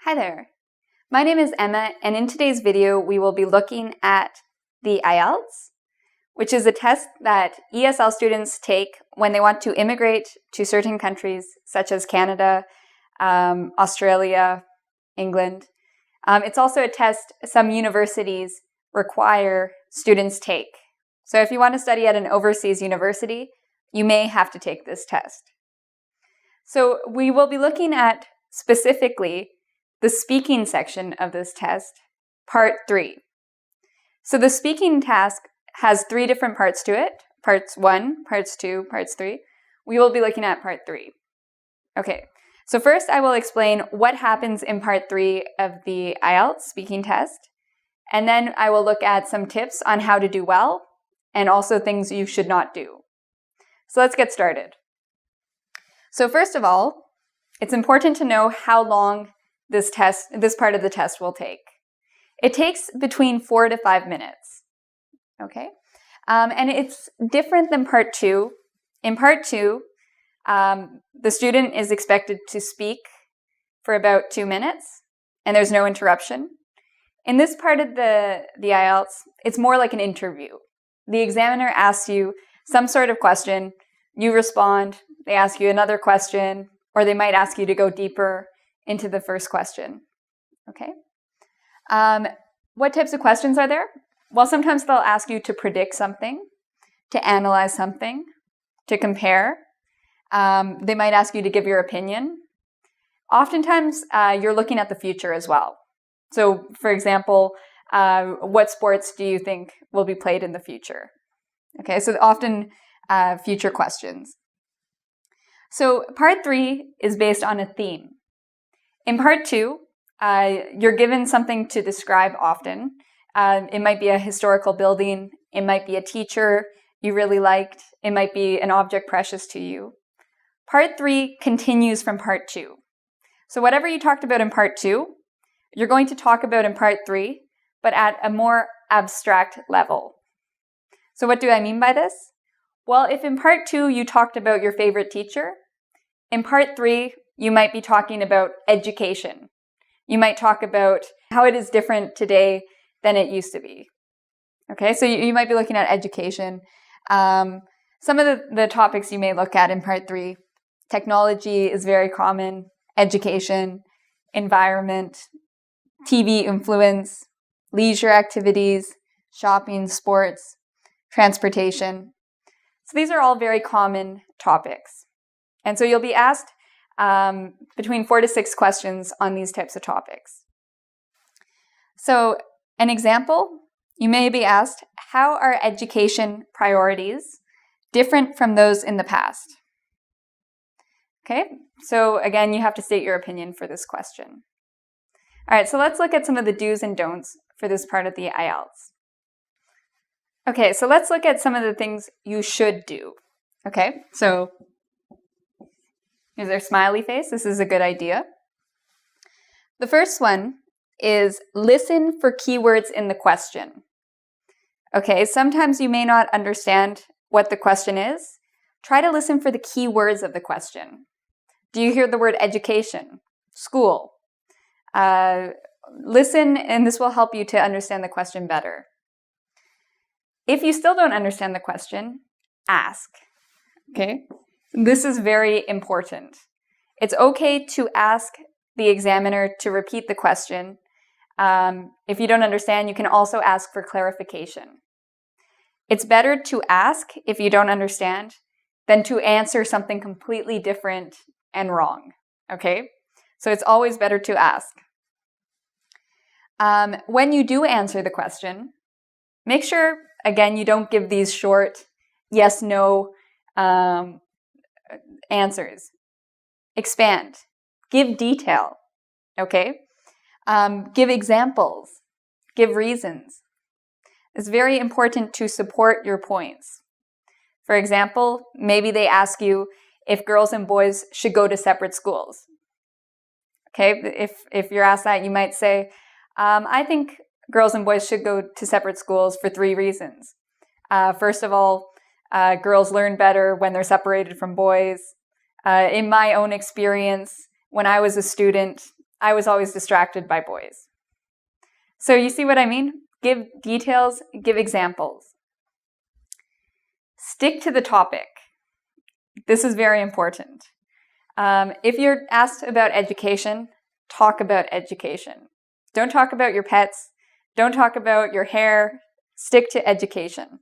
Hi there. My name is Emma, and in today's video, we will be looking at the IELTS, which is a test that ESL students take when they want to immigrate to certain countries, such as Canada, Australia, England. It's also a test some universities require students take. So if you want to study at an overseas university, you may have to take this test. So we will be looking at specifically the speaking section of this test, part 3. So the speaking task has 3 different parts to it, parts 1, parts 2, parts 3. We will be looking at part 3. Okay, so first I will explain what happens in part 3 of the IELTS speaking test, and then I will look at some tips on how to do well, and also things you should not do. So let's get started. So first of all, it's important to know how long this part of the test will take. It takes between 4 to 5 minutes, okay? And it's different than part 2. In part 2, the student is expected to speak for about 2 minutes, and there's no interruption. In this part of the IELTS, it's more like an interview. The examiner asks you some sort of question, you respond, they ask you another question, or they might ask you to go deeper into the first question, okay? What types of questions are there? Well, sometimes they'll ask you to predict something, to analyze something, to compare. They might ask you to give your opinion. Oftentimes, you're looking at the future as well. So, for example, what sports do you think will be played in the future? Okay, so often future questions. So part 3 is based on a theme. In part 2, you're given something to describe often. It might be a historical building, it might be a teacher you really liked, it might be an object precious to you. Part 3 continues from part 2. So whatever you talked about in part 2, you're going to talk about in part 3, but at a more abstract level. So what do I mean by this? Well, if in part 2 you talked about your favorite teacher, in part 3 you might be talking about education. You might talk about how it is different today than it used to be. Okay, so you might be looking at education. Some of the topics you may look at in part 3, technology is very common, education, environment, TV influence, leisure activities, shopping, sports, transportation. So these are all very common topics. And so you'll be asked between 4 to 6 questions on these types of topics. So an example, you may be asked, how are education priorities different from those in the past? Okay, so again, you have to state your opinion for this question. All right, so let's look at some of the do's and don'ts for this part of the IELTS. Okay, so let's look at some of the things you should do. Okay, so here's their smiley face. This is a good idea. The first one is listen for keywords in the question. Okay, sometimes you may not understand what the question is. Try to listen for the key words of the question. Do you hear the word education, school? Listen, and this will help you to understand the question better. If you still don't understand the question, ask. Okay? This is very important. It's okay to ask the examiner to repeat the question. If you don't understand, you can also ask for clarification. It's better to ask if you don't understand than to answer something completely different and wrong. Okay? So it's always better to ask. When you do answer the question, make sure, again, you don't give these short yes, no answers. Expand. Give detail. Okay? Give examples. Give reasons. It's very important to support your points. For example, maybe they ask you if girls and boys should go to separate schools. Okay? If you're asked that, you might say, I think girls and boys should go to separate schools for 3 reasons. First of all, girls learn better when they're separated from boys. In my own experience, when I was a student, I was always distracted by boys. So you see what I mean? Give details, give examples. Stick to the topic. This is very important. If you're asked about education, talk about education. Don't talk about your pets. Don't talk about your hair. Stick to education.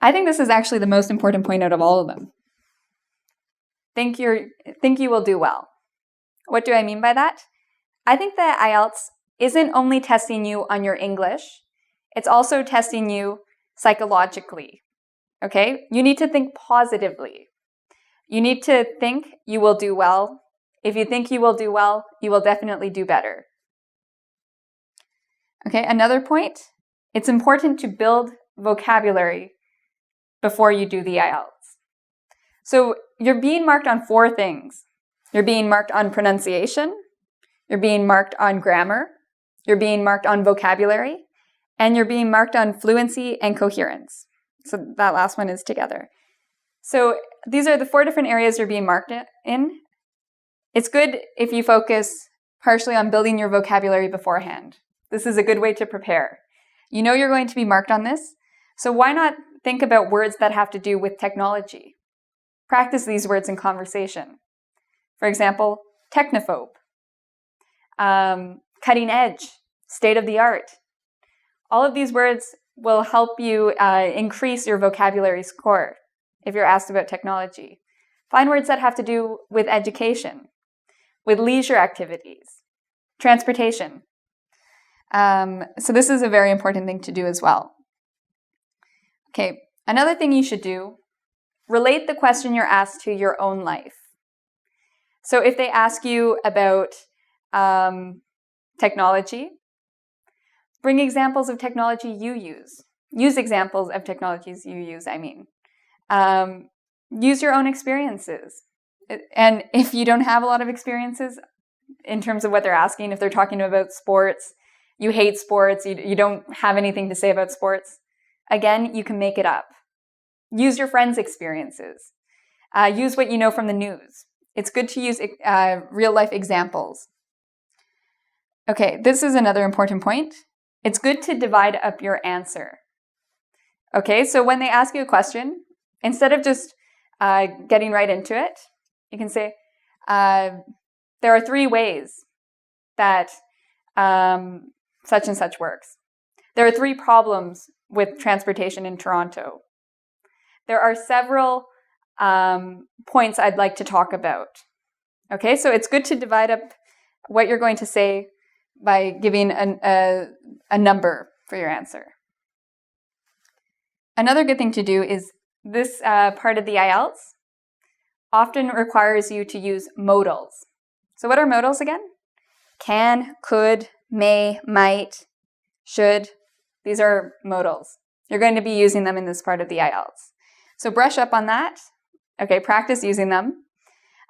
I think this is actually the most important point out of all of them. Think you will do well. What do I mean by that? I think that IELTS isn't only testing you on your English, it's also testing you psychologically. Okay? You need to think positively. You need to think you will do well. If you think you will do well, you will definitely do better. Okay, another point, it's important to build vocabulary before you do the IELTS. So you're being marked on 4 things. You're being marked on pronunciation, you're being marked on grammar, you're being marked on vocabulary, and you're being marked on fluency and coherence. So that last one is together. So these are the 4 different areas you're being marked in. It's good if you focus partially on building your vocabulary beforehand. This is a good way to prepare. You know you're going to be marked on this, so why not think about words that have to do with technology? Practice these words in conversation. For example, technophobe, cutting edge, state of the art. All of these words will help you increase your vocabulary score if you're asked about technology. Find words that have to do with education, with leisure activities, transportation. So this is a very important thing to do as well. Okay, another thing you should do, relate the question you're asked to your own life. So if they ask you about technology, bring examples of technology you use. Use examples of technologies you use, I mean. Use your own experiences. And if you don't have a lot of experiences in terms of what they're asking, if they're talking about sports, you hate sports, you don't have anything to say about sports, again, you can make it up. Use your friends' experiences. Use what you know from the news. It's good to use real-life examples. Okay, this is another important point. It's good to divide up your answer. Okay, so when they ask you a question, instead of just getting right into it, you can say, there are 3 ways that such and such works. There are 3 problems with transportation in Toronto. There are several points I'd like to talk about. Okay, so it's good to divide up what you're going to say by giving a number for your answer. Another good thing to do is this part of the IELTS often requires you to use modals. So what are modals again? Can, could, may, might, should. These are modals. You're going to be using them in this part of the IELTS. So brush up on that. Okay, practice using them.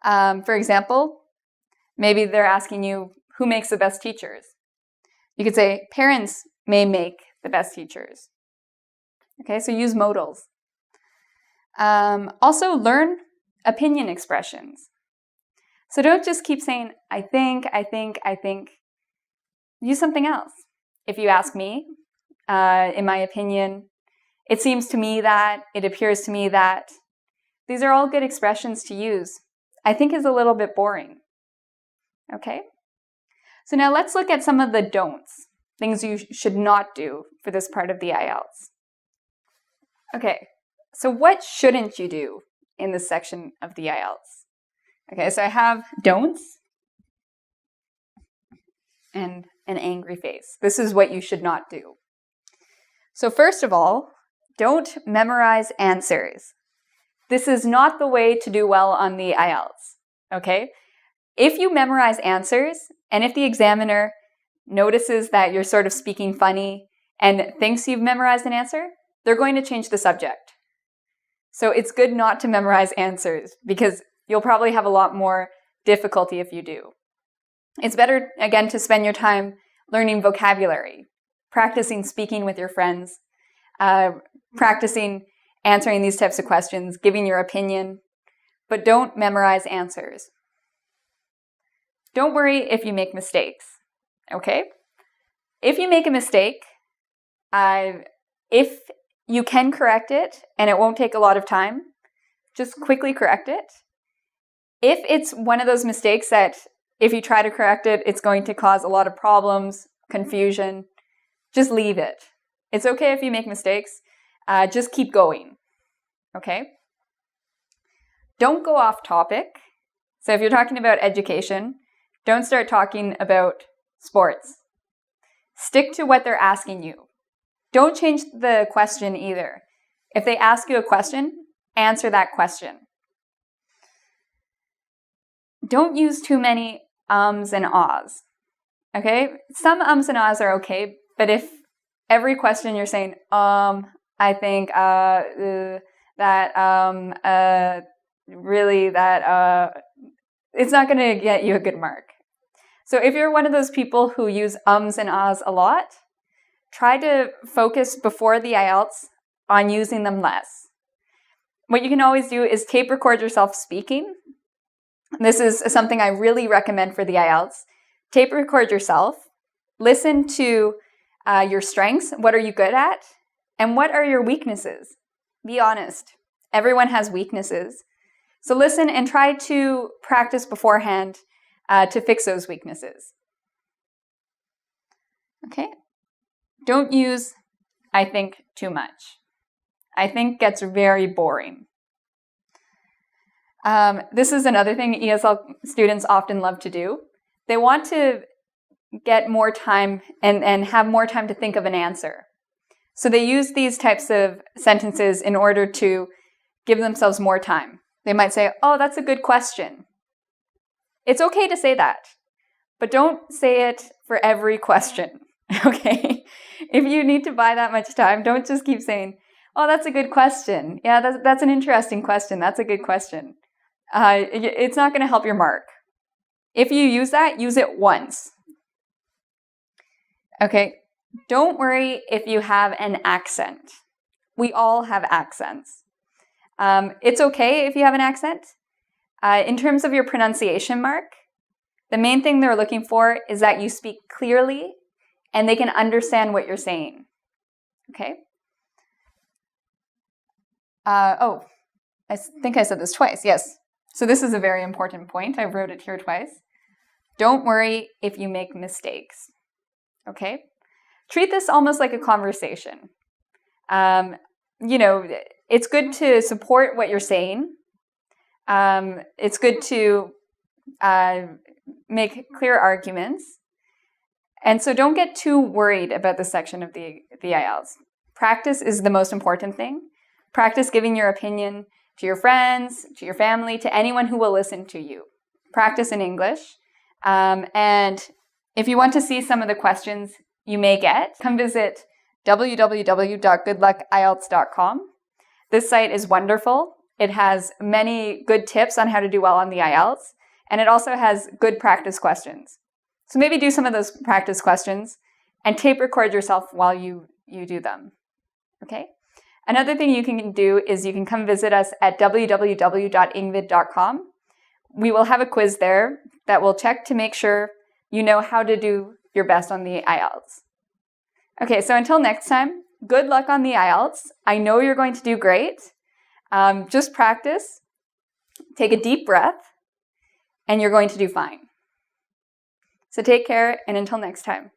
For example, maybe they're asking you, who makes the best teachers? You could say, parents may make the best teachers. Okay, so use modals. Also learn opinion expressions. So don't just keep saying, I think. Use something else. If you ask me, in my opinion, it seems to me that, it appears to me that. These are all good expressions to use. I think is a little bit boring. Okay? So now let's look at some of the don'ts, things you should not do for this part of the IELTS. Okay, so what shouldn't you do in this section of the IELTS? Okay, so I have don'ts and an angry face. This is what you should not do. So first of all, don't memorize answers. This is not the way to do well on the IELTS, okay? If you memorize answers, and if the examiner notices that you're sort of speaking funny and thinks you've memorized an answer, they're going to change the subject. So it's good not to memorize answers because you'll probably have a lot more difficulty if you do. It's better, again, to spend your time learning vocabulary, practicing speaking with your friends, practicing answering these types of questions, giving your opinion, but don't memorize answers. Don't worry if you make mistakes, okay? If you make a mistake, if you can correct it and it won't take a lot of time, just quickly correct it. If it's one of those mistakes that if you try to correct it, it's going to cause a lot of problems, confusion, just leave it. It's okay if you make mistakes. Just keep going, okay? Don't go off topic. So if you're talking about education, don't start talking about sports. Stick to what they're asking you. Don't change the question either. If they ask you a question, answer that question. Don't use too many ums and ahs, okay? Some ums and ahs are okay, but if every question you're saying, I think, really, it's not going to get you a good mark. So if you're one of those people who use ums and ahs a lot, try to focus before the IELTS on using them less. What you can always do is tape record yourself speaking. This is something I really recommend for the IELTS. Tape record yourself. Listen to your strengths. What are you good at? And what are your weaknesses? Be honest. Everyone has weaknesses. So listen and try to practice beforehand to fix those weaknesses. Okay? Don't use I think too much. I think gets very boring. This is another thing ESL students often love to do. They want to get more time and have more time to think of an answer. So they use these types of sentences in order to give themselves more time. They might say, oh, that's a good question. It's okay to say that, but don't say it for every question, okay? If you need to buy that much time, don't just keep saying, oh, that's a good question. Yeah, that's an interesting question. That's a good question. It's not going to help your mark. If you use that, use it once. Okay, don't worry if you have an accent. We all have accents. It's okay if you have an accent. In terms of your pronunciation mark, the main thing they're looking for is that you speak clearly and they can understand what you're saying. Okay? I think I said this twice, yes. So this is a very important point. I wrote it here twice. Don't worry if you make mistakes. Okay? Treat this almost like a conversation. It's good to support what you're saying. It's good to make clear arguments. And so don't get too worried about this section of the IELTS. Practice is the most important thing. Practice giving your opinion to your friends, to your family, to anyone who will listen to you. Practice in English. And if you want to see some of the questions you may get, come visit www.goodluckielts.com. This site is wonderful. It has many good tips on how to do well on the IELTS, and it also has good practice questions. So maybe do some of those practice questions and tape record yourself while you do them. Okay? Another thing you can do is you can come visit us at www.ingvid.com. We will have a quiz there that will check to make sure you know how to do your best on the IELTS. Okay, so until next time, good luck on the IELTS. I know you're going to do great. Just practice, take a deep breath, and you're going to do fine. So take care, and until next time.